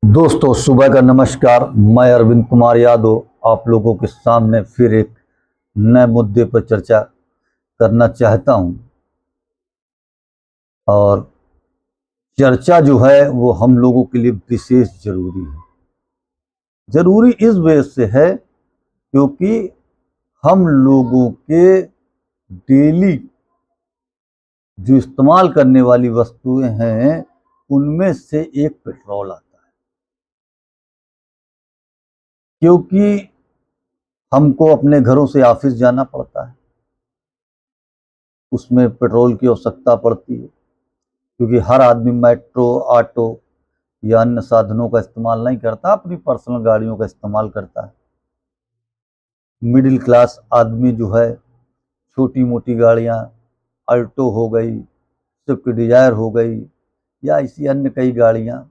दोस्तों, सुबह का नमस्कार। मैं अरविंद कुमार यादव आप लोगों के सामने फिर एक नए मुद्दे पर चर्चा करना चाहता हूं। और चर्चा जो है वो हम लोगों के लिए विशेष जरूरी है। जरूरी इस वजह से है क्योंकि हम लोगों के डेली जो इस्तेमाल करने वाली वस्तुएं हैं उनमें से एक पेट्रोल आता है। क्योंकि हमको अपने घरों से ऑफिस जाना पड़ता है, उसमें पेट्रोल की आवश्यकता पड़ती है। क्योंकि हर आदमी मेट्रो, ऑटो या अन्य साधनों का इस्तेमाल नहीं करता, अपनी पर्सनल गाड़ियों का इस्तेमाल करता है। मिडिल क्लास आदमी जो है छोटी मोटी गाड़ियां, अल्टो हो गई, स्विफ्ट डिजायर हो गई, या ऐसी अन्य कई गाड़ियां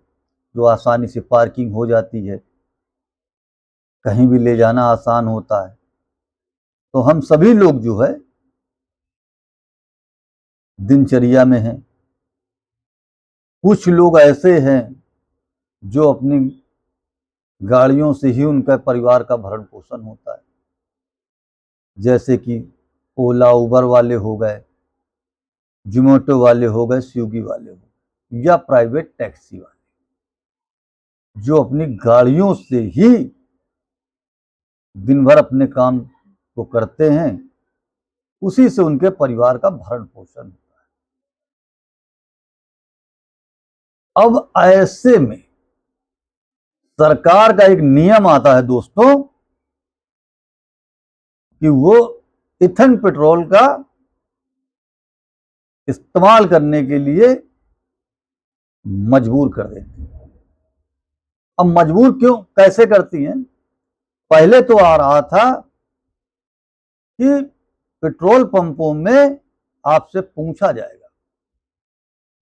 जो आसानी से पार्किंग हो जाती है, कहीं भी ले जाना आसान होता है। तो हम सभी लोग जो है दिनचर्या में हैं। कुछ लोग ऐसे हैं जो अपनी गाड़ियों से ही उनका परिवार का भरण पोषण होता है, जैसे कि ओला उबर वाले हो गए, जोमेटो वाले हो गए, स्विगी वाले हो गए, या प्राइवेट टैक्सी वाले जो अपनी गाड़ियों से ही दिन भर अपने काम को करते हैं, उसी से उनके परिवार का भरण पोषण होता है। अब ऐसे में सरकार का एक नियम आता है दोस्तों कि वो इथेन पेट्रोल का इस्तेमाल करने के लिए मजबूर कर देती है। अब मजबूर क्यों, कैसे करती हैं? पहले तो आ रहा था कि पेट्रोल पंपों में आपसे पूछा जाएगा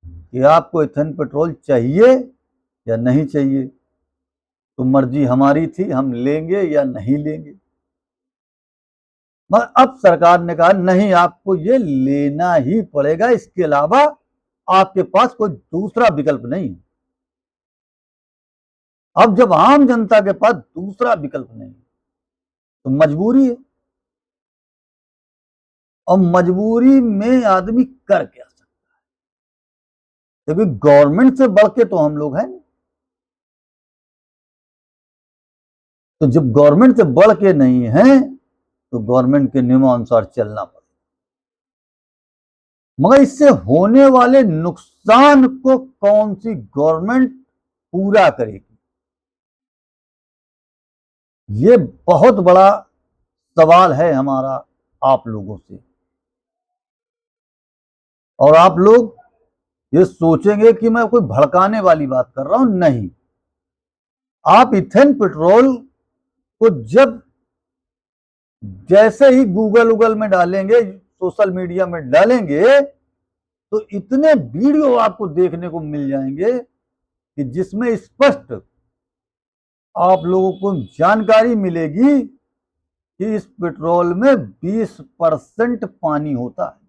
कि आपको इथेन पेट्रोल चाहिए या नहीं चाहिए। तो मर्जी हमारी थी, हम लेंगे या नहीं लेंगे। मगर अब सरकार ने कहा नहीं, आपको ये लेना ही पड़ेगा, इसके अलावा आपके पास कोई दूसरा विकल्प नहीं। अब जब आम जनता के पास दूसरा विकल्प नहीं तो मजबूरी है। और मजबूरी में आदमी कर क्या सकता है, क्योंकि गवर्नमेंट से बढ़ के तो हम लोग हैं। तो जब गवर्नमेंट से बढ़ के नहीं है तो गवर्नमेंट के नियमानुसार चलना पड़ेगा। मगर इससे होने वाले नुकसान को कौन सी गवर्नमेंट पूरा करेगी, ये बहुत बड़ा सवाल है हमारा आप लोगों से। और आप लोग ये सोचेंगे कि मैं कोई भड़काने वाली बात कर रहा हूं, नहीं। आप इथेन पेट्रोल को जब जैसे ही गूगल उगल में डालेंगे, सोशल मीडिया में डालेंगे, तो इतने वीडियो आपको देखने को मिल जाएंगे कि जिसमें स्पष्ट आप लोगों को जानकारी मिलेगी कि इस पेट्रोल में 20% पानी होता है।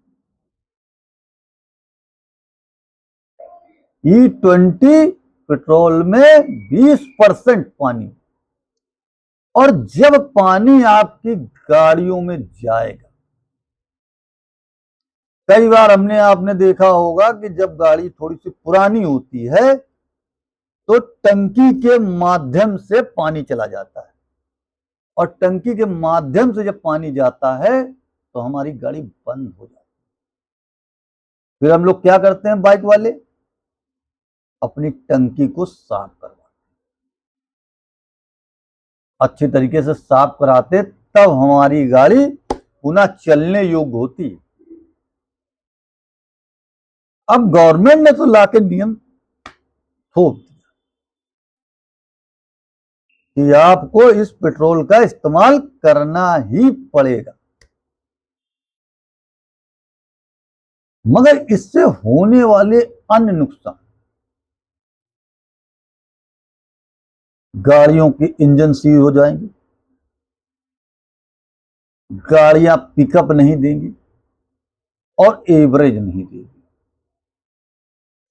E20 पेट्रोल में 20% पानी। और जब पानी आपकी गाड़ियों में जाएगा, कई बार आपने देखा होगा कि जब गाड़ी थोड़ी सी पुरानी होती है तो टंकी के माध्यम से पानी चला जाता है। और टंकी के माध्यम से जब पानी जाता है तो हमारी गाड़ी बंद हो जाती है। फिर हम लोग क्या करते हैं, बाइक वाले अपनी टंकी को साफ करवाते, अच्छे तरीके से साफ कराते, तब हमारी गाड़ी पुनः चलने योग्य होती है। अब गवर्नमेंट ने तो लाके नियम थोप दिया कि आपको इस पेट्रोल का इस्तेमाल करना ही पड़ेगा। मगर इससे होने वाले अन्य नुकसान, गाड़ियों के इंजन सीज हो जाएंगे, गाड़ियां पिकअप नहीं देंगी और एवरेज नहीं देगी।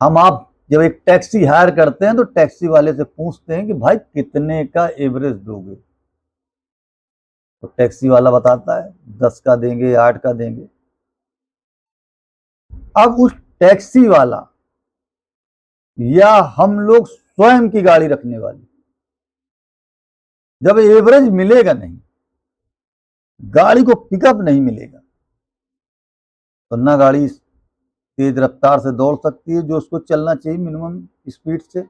हम आप जब एक टैक्सी हायर करते हैं तो टैक्सी वाले से पूछते हैं कि भाई कितने का एवरेज दोगे, तो टैक्सी वाला बताता है 10 का देंगे, 8 का देंगे। अब उस टैक्सी वाला या हम लोग स्वयं की गाड़ी रखने वाली, जब एवरेज मिलेगा नहीं, गाड़ी को पिकअप नहीं मिलेगा, तो ना गाड़ी तेज रफ्तार से दौड़ सकती है जो उसको चलना चाहिए मिनिमम स्पीड से,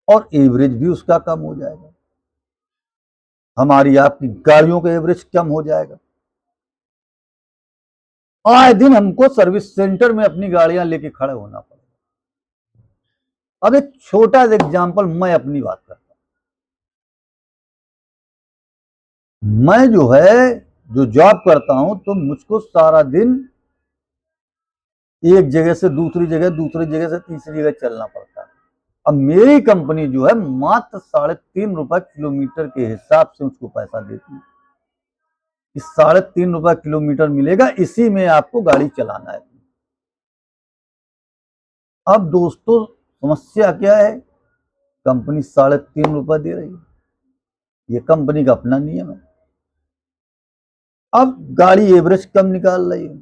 और एवरेज भी उसका कम हो जाएगा, हमारी आपकी गाड़ियों का एवरेज कम हो जाएगा। आए दिन हमको सर्विस सेंटर में अपनी गाड़ियां लेके खड़े होना पड़ेगा। अब एक छोटा सा एग्जांपल मैं अपनी बात करता हूं। मैं जो जॉब करता हूं, तो मुझको सारा दिन एक जगह से दूसरी जगह से तीसरी जगह चलना पड़ता है। अब मेरी कंपनी जो है मात्र 3.5 रुपए किलोमीटर के हिसाब से उसको पैसा देती है। इस 3.5 रुपए किलोमीटर मिलेगा, इसी में आपको गाड़ी चलाना है। अब दोस्तों समस्या क्या है, कंपनी 3.5 रुपए दे रही है, ये कंपनी का अपना नियम है। अब गाड़ी एवरेज कम निकाल रही है,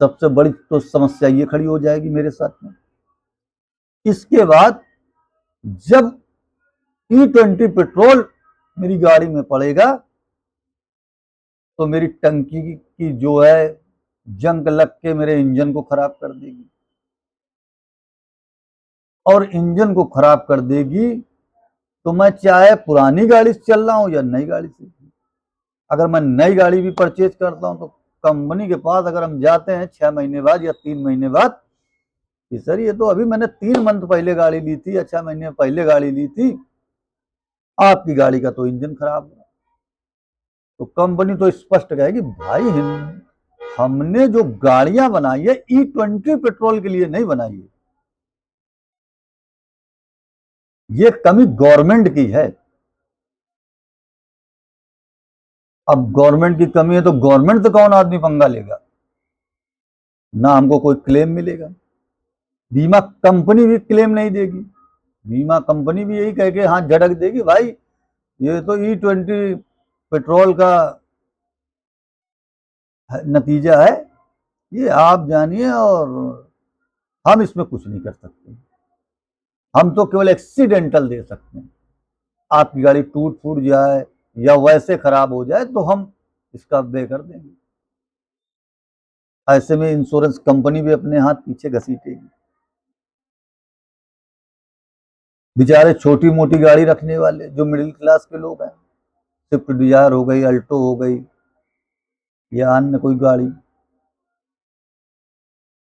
सबसे बड़ी तो समस्या ये खड़ी हो जाएगी मेरे साथ में। इसके बाद जब E20 पेट्रोल मेरी गाड़ी में पड़ेगा, तो मेरी टंकी की जो है जंग लग के मेरे इंजन को खराब कर देगी, और इंजन को खराब कर देगी तो मैं चाहे पुरानी गाड़ी से चल रहा हूं या नई गाड़ी से, अगर मैं नई गाड़ी भी परचेज करता हूं तो कंपनी के पास अगर हम जाते हैं 6 महीने बाद या 3 महीने बाद, कि सर ये तो अभी मैंने 3 मंथ पहले गाड़ी ली थी या 6 महीने पहले गाड़ी ली थी, आपकी गाड़ी का तो इंजन खराब है। तो कंपनी तो स्पष्ट कहेगी भाई हमने जो गाड़ियां बनाई है E20 पेट्रोल के लिए नहीं बनाई है, ये कमी गवर्नमेंट की है। अब गवर्नमेंट की कमी है तो गवर्नमेंट से कौन आदमी पंगा लेगा, ना हमको कोई क्लेम मिलेगा, बीमा कंपनी भी क्लेम नहीं देगी, बीमा कंपनी भी यही कह के हाथ झटक देगी भाई ये तो E20 पेट्रोल का नतीजा है, ये आप जानिए और हम इसमें कुछ नहीं कर सकते, हम तो केवल एक्सीडेंटल दे सकते हैं। आपकी गाड़ी टूट फूट जाए या वैसे खराब हो जाए तो हम इसका पे कर देंगे। ऐसे में इंश्योरेंस कंपनी भी अपने हाथ पीछे घसीटेगी। बेचारे छोटी मोटी गाड़ी रखने वाले जो मिडिल क्लास के लोग हैं, स्विफ्ट डिजायर हो गई, अल्टो हो गई या अन्य कोई गाड़ी,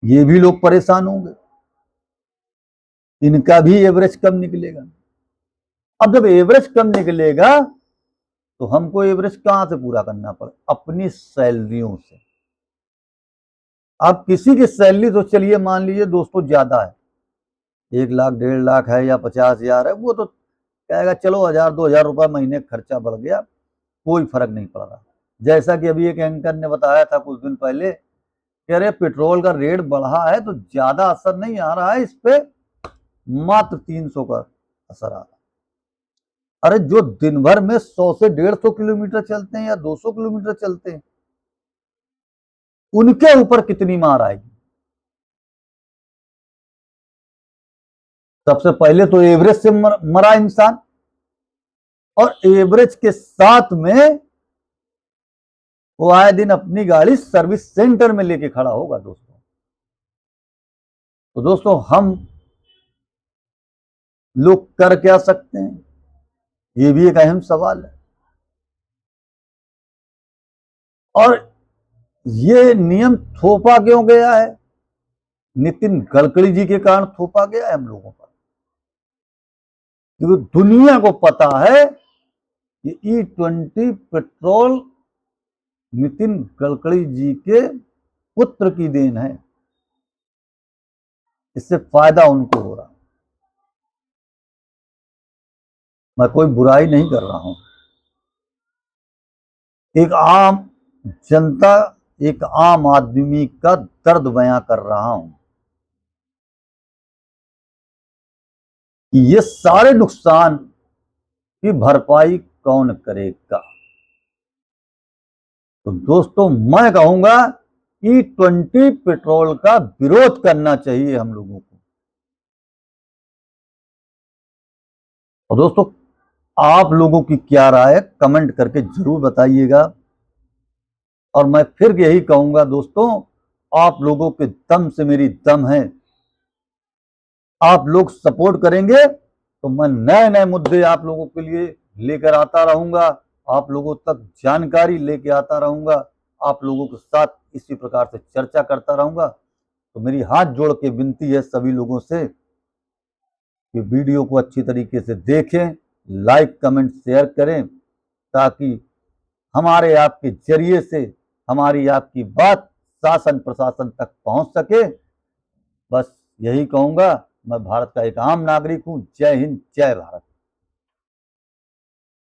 ये भी लोग परेशान होंगे, इनका भी एवरेज कम निकलेगा। अब जब एवरेज कम निकलेगा तो हमको एवरेज कहां से पूरा करना पड़े, अपनी सैलरियों से। अब किसी की सैलरी तो चलिए मान लीजिए दोस्तों ज्यादा है, 1 लाख 1.5 लाख है या 50,000 है, वो तो कहेगा चलो 1,000-2,000 रुपये महीने खर्चा बढ़ गया, कोई फर्क नहीं पड़ रहा। जैसा कि अभी एक एंकर ने बताया था कुछ दिन पहले कि अरे पेट्रोल का रेट बढ़ा है तो ज्यादा असर नहीं आ रहा है इस पे, मात्र 300 का असर आ रहा है। अरे जो दिन भर में 100 से 150 किलोमीटर चलते हैं या 200 किलोमीटर चलते हैं, उनके ऊपर कितनी मार आएगी। सबसे पहले तो एवरेज से मरा इंसान, और एवरेज के साथ में वो आए दिन अपनी गाड़ी सर्विस सेंटर में लेके खड़ा होगा दोस्तों। तो दोस्तों हम लोग कर क्या सकते हैं, ये भी एक अहम सवाल है। और ये नियम थोपा क्यों गया है, नितिन गडकरी जी के कारण थोपा गया है हम लोगों पर, क्योंकि दुनिया को पता है कि E20 पेट्रोल नितिन गडकरी जी के पुत्र की देन है, इससे फायदा उनको हो रहा। मैं कोई बुराई नहीं कर रहा हूं, एक आम जनता एक आम आदमी का दर्द बयां कर रहा हूं कि ये सारे नुकसान की भरपाई कौन करेगा। तो दोस्तों मैं कहूंगा E20 पेट्रोल का विरोध करना चाहिए हम लोगों को। और दोस्तों आप लोगों की क्या राय है कमेंट करके जरूर बताइएगा। और मैं फिर यही कहूंगा दोस्तों, आप लोगों के दम से मेरी दम है। आप लोग सपोर्ट करेंगे तो मैं नए नए मुद्दे आप लोगों के लिए लेकर आता रहूंगा, आप लोगों तक जानकारी लेके आता रहूंगा, आप लोगों के साथ इसी प्रकार से चर्चा करता रहूंगा। तो मेरी हाथ जोड़ के विनती है सभी लोगों से कि वीडियो को अच्छी तरीके से देखें, लाइक कमेंट शेयर करें, ताकि हमारे आपके जरिए से हमारी आपकी बात शासन प्रशासन तक पहुंच सके। बस यही कहूंगा। मैं भारत का एक आम नागरिक हूं। जय हिंद, जय भारत।